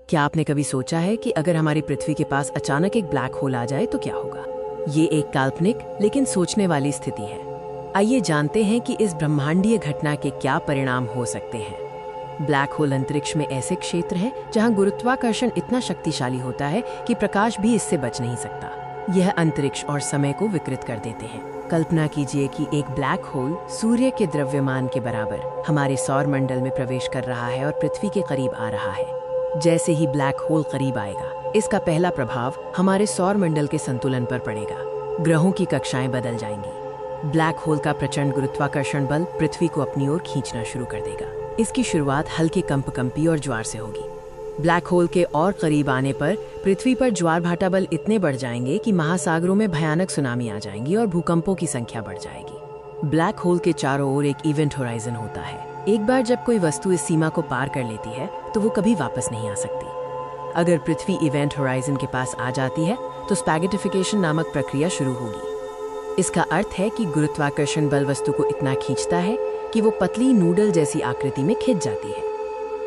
क्या आपने कभी सोचा है कि अगर हमारी पृथ्वी के पास अचानक एक ब्लैक होल आ जाए तो क्या होगा? ये एक काल्पनिक लेकिन सोचने वाली स्थिति है। आइए जानते हैं कि इस ब्रह्मांडीय घटना के क्या परिणाम हो सकते हैं। ब्लैक होल अंतरिक्ष में ऐसे क्षेत्र है जहां गुरुत्वाकर्षण इतना शक्तिशाली होता है कि प्रकाश भी इससे बच नहीं सकता। यह अंतरिक्ष और समय को विकृत कर देते हैं। कल्पना कीजिए कि एक ब्लैक होल सूर्य के द्रव्यमान के बराबर हमारे सौर मंडल में प्रवेश कर रहा है और पृथ्वी के करीब आ रहा है। जैसे ही ब्लैक होल करीब आएगा, इसका पहला प्रभाव हमारे सौर मंडल के संतुलन पर पड़ेगा। ग्रहों की कक्षाएं बदल जाएंगी। ब्लैक होल का प्रचंड गुरुत्वाकर्षण बल पृथ्वी को अपनी ओर खींचना शुरू कर देगा। इसकी शुरुआत हल्के कंपकंपी और ज्वार से होगी। ब्लैक होल के और करीब आने पर पृथ्वी पर ज्वार भाटा बल इतने बढ़ जाएंगे कि महासागरों में भयानक सुनामी आ जाएंगी और भूकंपों की संख्या बढ़ जाएगी। ब्लैक होल के चारों ओर एक इवेंट होराइजन होता है। एक बार जब कोई वस्तु इस सीमा को पार कर लेती है तो वो कभी वापस नहीं आ सकती। अगर पृथ्वी इवेंट होराइजन के पास आ जाती है तो स्पैगेटिफिकेशन नामक प्रक्रिया शुरू होगी। इसका अर्थ है कि गुरुत्वाकर्षण बल वस्तु को इतना खींचता है कि वो पतली नूडल जैसी आकृति में खिंच जाती है।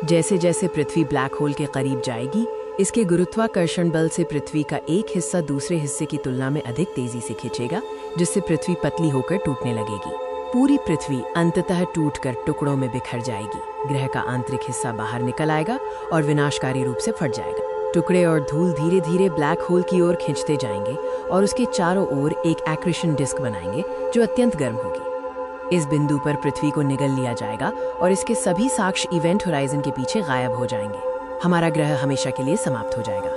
जैसे जैसे पृथ्वी ब्लैक होल के करीब जाएगी, इसके गुरुत्वाकर्षण बल से पृथ्वी का एक हिस्सा दूसरे हिस्से की तुलना में अधिक तेजी से खिंचेगा, जिससे पृथ्वी पतली होकर टूटने लगेगी। पूरी पृथ्वी अंततः टूटकर टुकड़ों में बिखर जाएगी। ग्रह का आंतरिक हिस्सा बाहर निकल आएगा और विनाशकारी रूप से फट जाएगा। टुकड़े और धूल धीरे धीरे ब्लैक होल की ओर खींचते जाएंगे और उसके चारों ओर एक एक्रीशन डिस्क बनाएंगे जो अत्यंत गर्म होगी। इस बिंदु पर पृथ्वी को निगल लिया जाएगा और इसके सभी साक्ष्य इवेंट होराइजन के पीछे गायब हो जाएंगे। हमारा ग्रह हमेशा के लिए समाप्त हो जाएगा।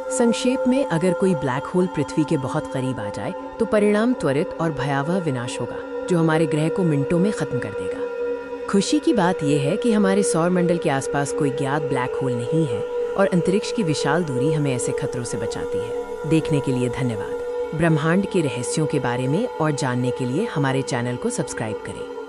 संक्षेप में, अगर कोई ब्लैक होल पृथ्वी के बहुत करीब आ जाए तो परिणाम त्वरित और भयावह विनाश होगा, जो हमारे ग्रह को मिनटों में खत्म कर देगा। खुशी की बात यह है कि हमारे सौर मंडल के आसपास कोई ज्ञात ब्लैक होल नहीं है और अंतरिक्ष की विशाल दूरी हमें ऐसे खतरों से बचाती है। देखने के लिए धन्यवाद। ब्रह्मांड के रहस्यों के बारे में और जानने के लिए हमारे चैनल को सब्सक्राइब करें।